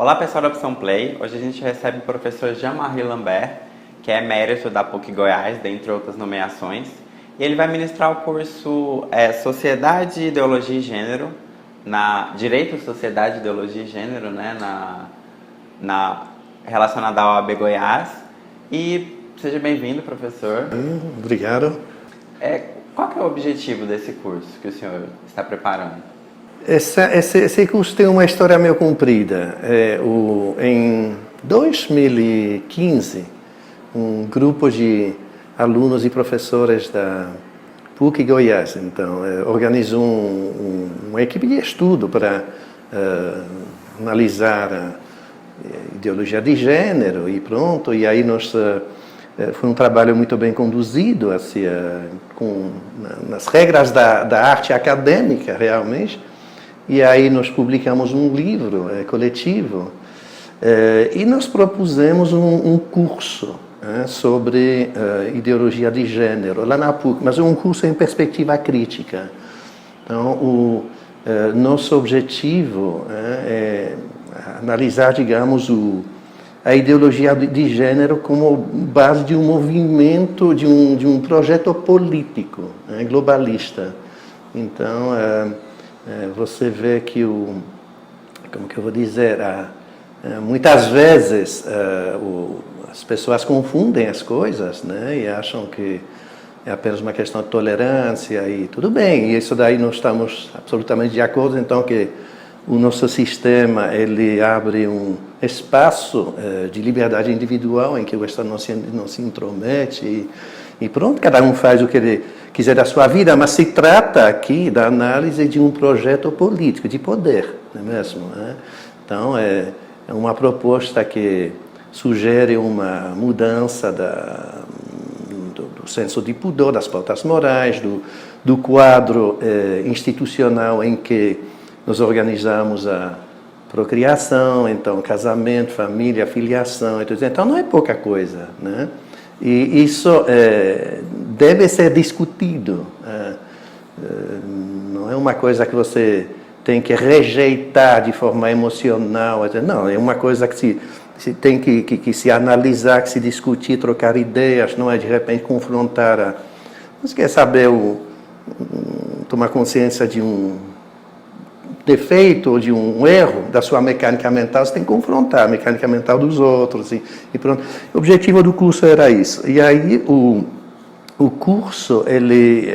Olá pessoal da Opção Play, hoje a gente recebe o professor Jean-Marie Lambert, que é emérito da PUC Goiás, dentre outras nomeações, e ele vai ministrar o curso Sociedade, Ideologia e Gênero, Direito, Sociedade, Ideologia e Gênero, né, relacionada à OAB Goiás. E seja bem-vindo, professor. Obrigado. Qual que é o objetivo desse curso que o senhor está preparando? Esse curso tem uma história meio comprida. Em 2015, um grupo de alunos e professores da PUC Goiás, então, organizou uma equipe de estudo para analisar a ideologia de gênero e pronto. E aí foi um trabalho muito bem conduzido, assim, nas regras da arte acadêmica, realmente. E aí nós publicamos um livro coletivo e nós propusemos um curso sobre ideologia de gênero lá na PUC, mas um curso em perspectiva crítica. Então, o nosso objetivo é analisar, digamos, a ideologia de gênero como base de um movimento, de um projeto político globalista. Então, você vê que como que eu vou dizer, muitas vezes as pessoas confundem as coisas, né, e acham que é apenas uma questão de tolerância e tudo bem, e isso daí nós estamos absolutamente de acordo, então, que o nosso sistema ele abre um espaço de liberdade individual em que o Estado não se intromete e pronto, cada um faz o que ele quiser da sua vida, mas se trata aqui da análise de um projeto político, de poder, não é mesmo? Então, é uma proposta que sugere uma mudança do senso de pudor, das pautas morais, do quadro institucional em que nós organizamos a procriação, então, casamento, família, filiação, então não é pouca coisa, né? E isso deve ser discutido. Não é uma coisa que você tem que rejeitar de forma emocional. Não, é uma coisa que se tem que se analisar, que se discutir, trocar ideias, não é de repente confrontar. Você quer saber, tomar consciência de um defeito ou de um erro da sua mecânica mental, você tem que confrontar a mecânica mental dos outros e pronto. O objetivo do curso era isso. E aí o curso ele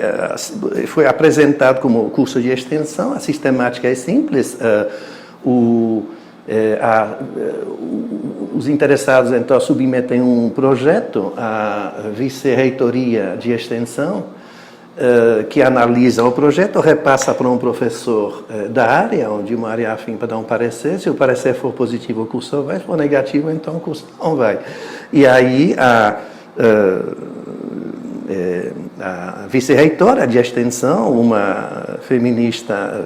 foi apresentado como curso de extensão, a sistemática é simples. Os interessados então submetem um projeto à vice-reitoria de extensão, que analisa o projeto, repassa para um professor da área, ou de uma área afim para dar um parecer. Se o parecer for positivo, o curso vai; se for negativo, então o curso não vai. E aí a vice-reitora de extensão, uma feminista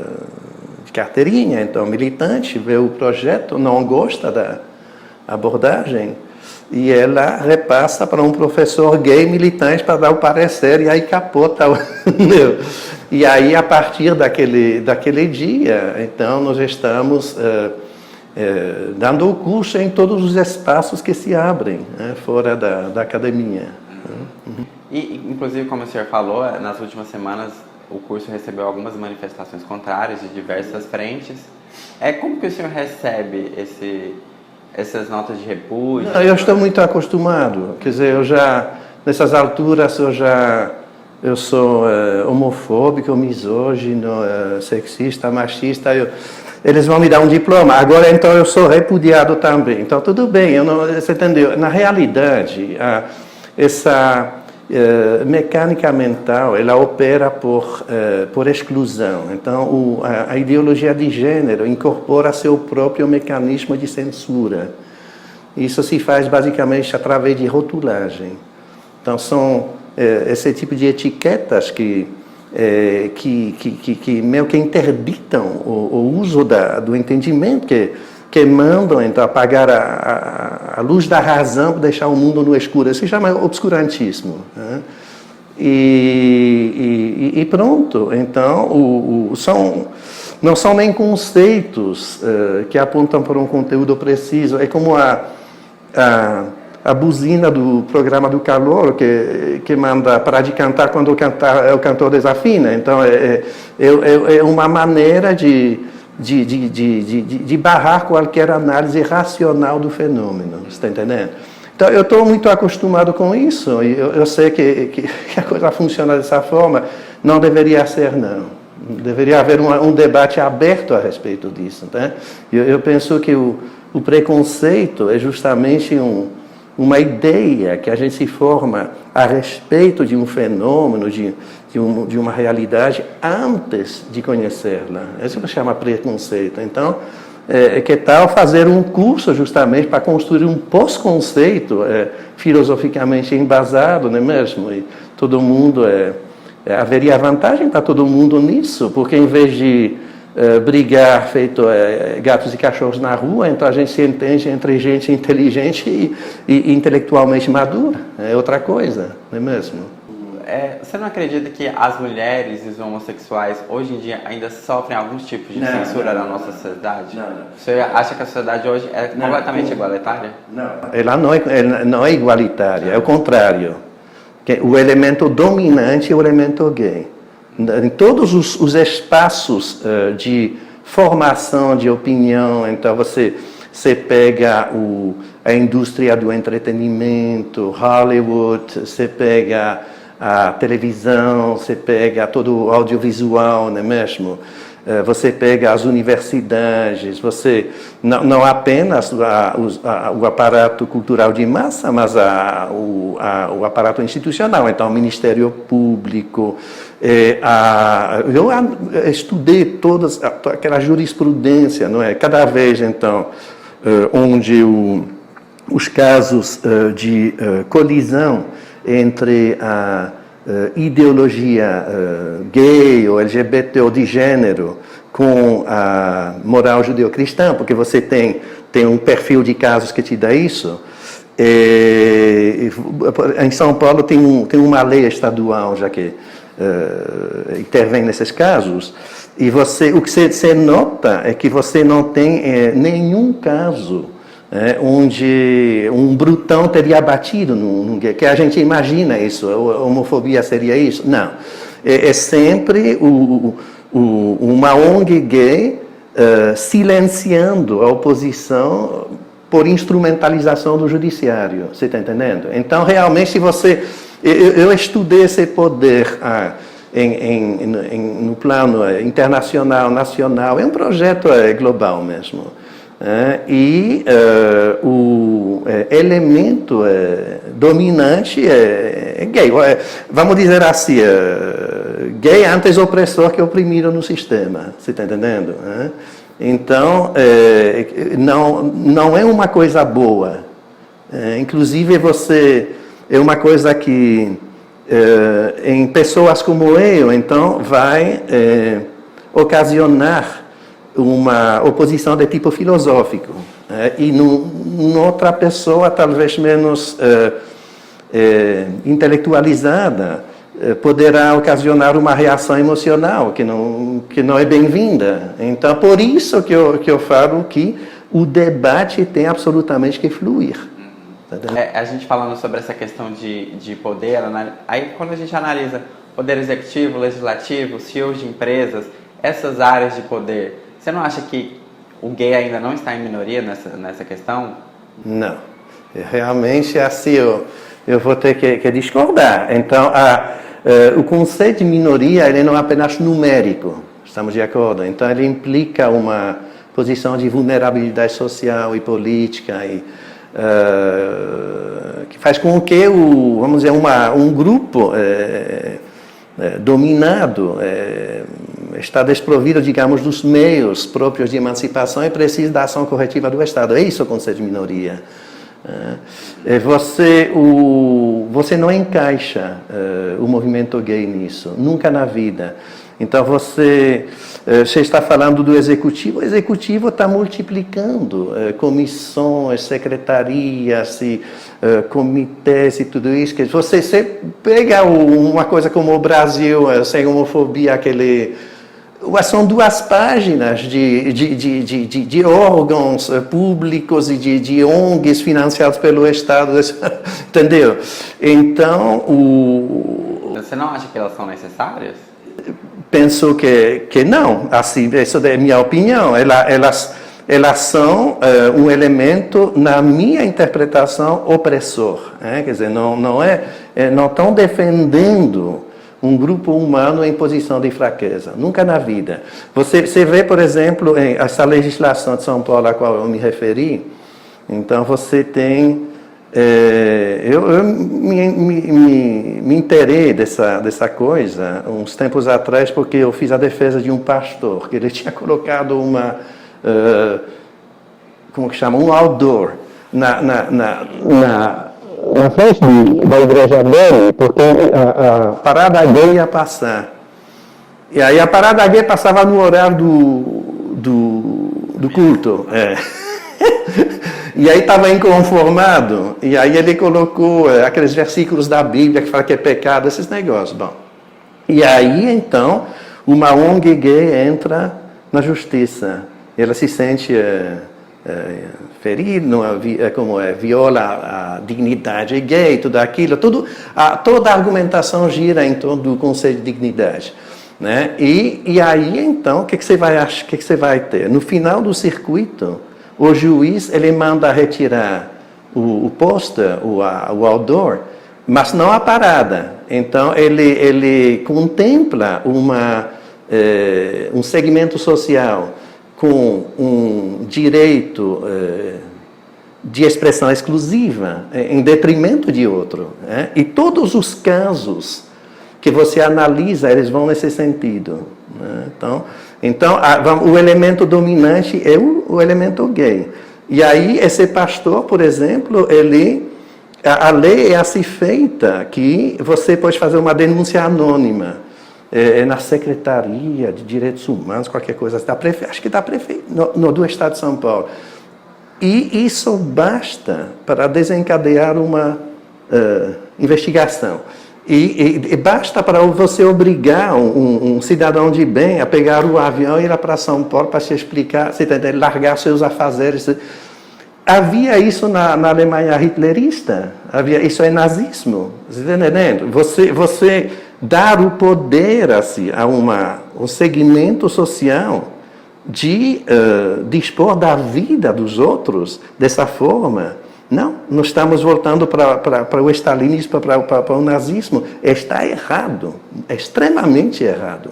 de carteirinha, então militante, vê o projeto, não gosta da abordagem, e ela repassa para um professor gay militante para dar o parecer, e aí capota. E aí, a partir daquele dia, então, nós estamos dando o curso em todos os espaços que se abrem, fora da academia. E, inclusive, como o senhor falou, nas últimas semanas o curso recebeu algumas manifestações contrárias de diversas frentes. Como que o senhor recebe essas notas de repúdio? Eu estou muito acostumado, quer dizer, nessas alturas, eu sou homofóbico, misógino, sexista, machista, eles vão me dar um diploma, agora então eu sou repudiado também, então tudo bem, você entendeu? Na realidade, essa mecânica mental, ela opera por exclusão. Então, a ideologia de gênero incorpora seu próprio mecanismo de censura. Isso se faz basicamente através de rotulagem. Então, são esse tipo de etiquetas que meio que interditam o uso do entendimento, que mandam então apagar a luz da razão para deixar o mundo no escuro. Isso se chama obscurantismo, né? E pronto. Então, não são nem conceitos que apontam para um conteúdo preciso. É como a buzina do programa do calor que manda parar de cantar quando o cantor desafina. Então, é uma maneira de barrar qualquer análise racional do fenômeno. Você está entendendo? Então, eu estou muito acostumado com isso. Eu sei que a coisa funciona dessa forma. Não deveria ser, não. Deveria haver um debate aberto a respeito disso. Tá? Eu penso que o preconceito é justamente uma ideia que a gente se forma a respeito de um fenômeno, de uma realidade, antes de conhecê-la. Isso se chama preconceito. Então, que tal fazer um curso justamente para construir um pós-conceito filosoficamente embasado, não é mesmo? E todo mundo haveria vantagem para todo mundo nisso, porque em vez de brigar feito gatos e cachorros na rua, então a gente se entende entre gente inteligente e intelectualmente madura. É outra coisa, não é mesmo? Você não acredita que as mulheres e os homossexuais hoje em dia ainda sofrem alguns tipos de censura na nossa sociedade? Não. Você acha que a sociedade hoje é completamente igualitária? Não. Ela não é igualitária, é o contrário. O elemento dominante é o elemento gay. Em todos os espaços de formação de opinião, então você pega a indústria do entretenimento, Hollywood, você pega a televisão, você pega todo o audiovisual, não é mesmo? Você pega as universidades, você não apenas o aparato cultural de massa, mas o aparato institucional, então o Ministério Público. Eu estudei toda aquela jurisprudência, não é? Cada vez, então, onde os casos de colisão entre a ideologia gay ou LGBT ou de gênero com a moral judeu-cristã, porque você tem um perfil de casos que te dá isso. Em São Paulo tem uma lei estadual já que intervém nesses casos, e o que você nota é que você não tem nenhum caso onde um brutão teria batido que a gente imagina isso, a homofobia seria isso. Não. É sempre uma ONG gay silenciando a oposição por instrumentalização do judiciário. Você está entendendo? Então, realmente, eu estudei esse poder no plano internacional, nacional, é um projeto global mesmo. O elemento dominante é gay. Vamos dizer assim, gay antes opressor que oprimido no sistema. Você está entendendo? Então, não é uma coisa boa. Inclusive, é uma coisa que, em pessoas como eu, então, vai ocasionar uma oposição de tipo filosófico. E noutra pessoa, talvez menos intelectualizada, poderá ocasionar uma reação emocional que não é bem-vinda. Então, por isso que eu falo que o debate tem absolutamente que fluir. A gente falando sobre essa questão de poder, aí quando a gente analisa poder executivo, legislativo, CEOs de empresas, essas áreas de poder, você não acha que o gay ainda não está em minoria nessa questão? Não. Realmente, assim, eu vou ter que discordar. Então, o conceito de minoria ele não é apenas numérico, estamos de acordo? Então, ele implica uma posição de vulnerabilidade social e política, que faz com que, vamos dizer, um grupo dominado está desprovido, digamos, dos meios próprios de emancipação e precisa da ação corretiva do Estado. É isso o conceito de minoria. Você não encaixa o movimento gay nisso, nunca na vida. Então, você está falando do executivo, o executivo está multiplicando comissões, secretarias, comitês e tudo isso. Que você pega uma coisa como o Brasil, sem homofobia, aquele são 2 páginas de órgãos públicos e de ONGs financiados pelo Estado, entendeu? Então, Você não acha que elas são necessárias? Penso que não, assim, essa é a minha opinião. Elas são um elemento, na minha interpretação, opressor. Quer dizer, não estão defendendo um grupo humano em posição de fraqueza. Nunca na vida. Você vê, por exemplo, essa legislação de São Paulo a qual eu me referi. Então, você tem... eu me inteirei dessa coisa uns tempos atrás, porque eu fiz a defesa de um pastor, que ele tinha colocado como que chama? Um outdoor na frente da igreja dele, porque a parada gay ia passar. E aí a parada gay passava no horário do culto. E aí estava inconformado, e aí ele colocou aqueles versículos da Bíblia que falam que é pecado, esses negócios. Bom, e aí então uma ONG gay entra na justiça. Ela se sente ferida, viola a dignidade gay, tudo aquilo, toda a argumentação gira em torno do conceito de dignidade. Né? E aí então, o que você vai achar, o que você vai ter? No final do circuito, o juiz ele manda retirar o pôster, o outdoor, mas não a parada. Então ele contempla um segmento social com um direito de expressão exclusiva em detrimento de outro. E todos os casos que você analisa, eles vão nesse sentido. Então o elemento dominante é o elemento gay. E aí, esse pastor, por exemplo, a lei é assim feita que você pode fazer uma denúncia anônima na Secretaria de Direitos Humanos, qualquer coisa, acho que da prefeitura, do Estado de São Paulo. E isso basta para desencadear uma investigação. E basta para você obrigar um cidadão de bem a pegar o avião e ir para São Paulo para se explicar, largar seus afazeres. Havia isso na Alemanha hitlerista, isso é nazismo. Você está entendendo? Você dar o poder assim, a um segmento social de dispor da vida dos outros dessa forma. Não, nós estamos voltando para o stalinismo, para o nazismo. Está errado, é extremamente errado.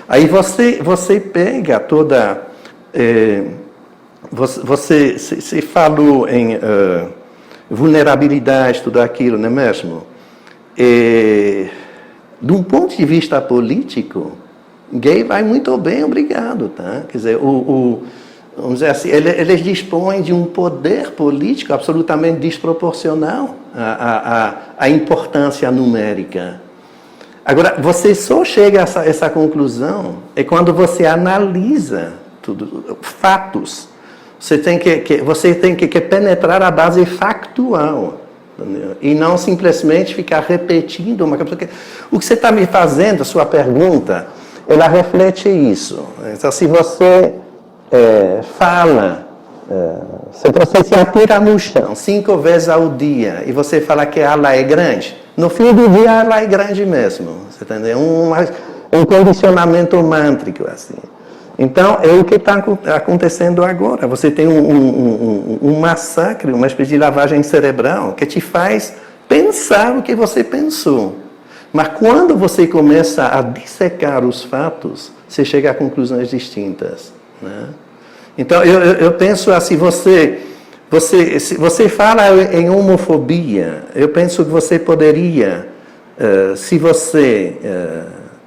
Aí você pega toda... Você falou em vulnerabilidade, tudo aquilo, não é mesmo? De um ponto de vista político, gay vai muito bem, obrigado. Tá? Quer dizer, vamos dizer assim, eles dispõem de um poder político absolutamente desproporcional à importância numérica. Agora, você só chega a essa conclusão quando você analisa tudo, fatos. Você tem que penetrar a base factual. Entendeu? E não simplesmente ficar repetindo uma coisa. O que você está me fazendo, a sua pergunta, ela reflete isso. Então, se você se você se atira no chão 5 vezes ao dia e você fala que a ala é grande, no fim do dia a ala é grande mesmo. Você entendeu? Um condicionamento mântrico assim. Então, é o que está acontecendo agora. Você tem um massacre, uma espécie de lavagem cerebral que te faz pensar o que você pensou. Mas quando você começa a dissecar os fatos, você chega a conclusões distintas. Né? Então, eu penso assim, se você fala em homofobia, eu penso que você poderia, se você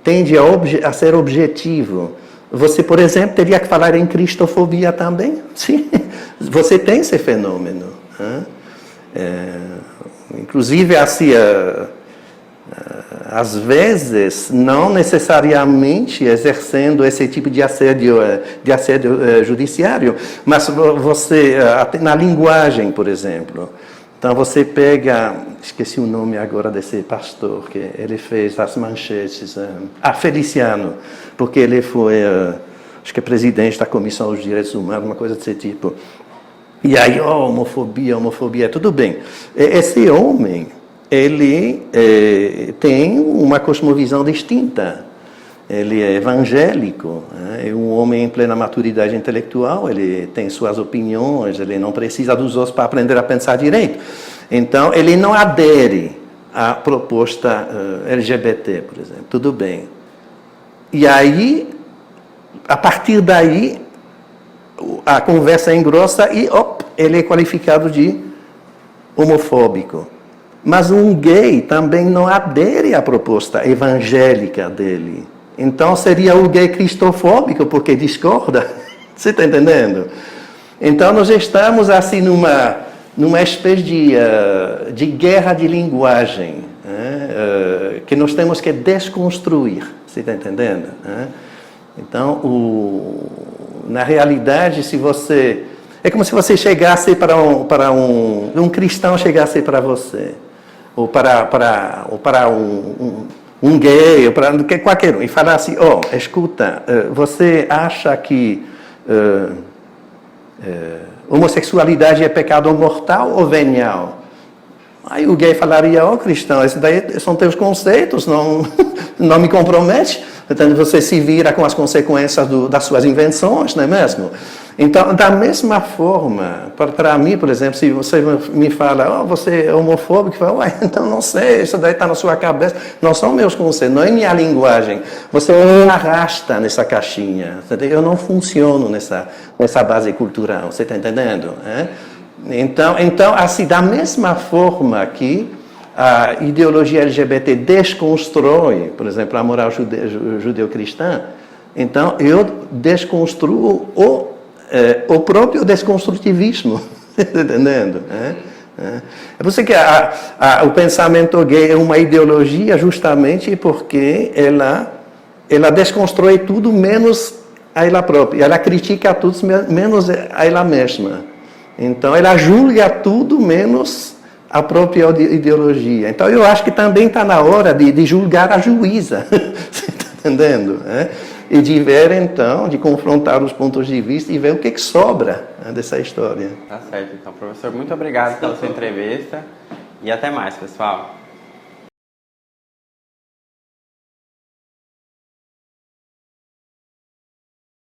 tende a ser objetivo, você, por exemplo, teria que falar em cristofobia também. Sim, você tem esse fenômeno. Né? Inclusive, assim, às vezes, não necessariamente exercendo esse tipo de assédio judiciário, mas você, na linguagem, por exemplo, Então você pega, esqueci o nome agora desse pastor, que ele fez as manchetes, Feliciano, porque ele foi, acho que presidente da Comissão dos Direitos Humanos, uma coisa desse tipo. E aí, homofobia, tudo bem. Esse homem, ele tem uma cosmovisão distinta. Ele é evangélico, é um homem em plena maturidade intelectual, ele tem suas opiniões, ele não precisa dos outros para aprender a pensar direito. Então, ele não adere à proposta LGBT, por exemplo. Tudo bem. E aí, a partir daí, a conversa engrossa e ele é qualificado de homofóbico. Mas um gay também não adere à proposta evangélica dele. Então seria o gay cristofóbico, porque discorda. Você está entendendo? Então nós estamos assim numa espécie de guerra de linguagem, que nós temos que desconstruir. Você está entendendo? Então, na realidade, se você... É como se você chegasse para um cristão chegasse para você, ou para um gay, ou para qualquer um, e falasse, escuta, você acha que homossexualidade é pecado mortal ou venial? Aí o gay falaria, cristão, esses daí são teus conceitos, não me compromete. Então você se vira com as consequências das suas invenções, não é mesmo? Então, da mesma forma, para mim, por exemplo, se você me fala, você é homofóbico, eu falo, então não sei, isso daí está na sua cabeça, não são meus conceitos, não é minha linguagem. Você me arrasta nessa caixinha, eu não funciono nessa base cultural, você está entendendo? Então, assim, da mesma forma que a ideologia LGBT desconstrói, por exemplo, a moral judeu-cristã, então eu desconstruo o próprio desconstrutivismo, está entendendo? É por isso que o pensamento gay é uma ideologia justamente porque ela desconstrói tudo menos a ela própria, ela critica tudo menos a ela mesma. Então ela julga tudo menos a própria ideologia. Então eu acho que também está na hora de julgar a juíza, você está entendendo? E de ver, então, de confrontar os pontos de vista e ver o que sobra dessa história. Tá certo. Então, professor, muito obrigado pela sua entrevista e até mais, pessoal.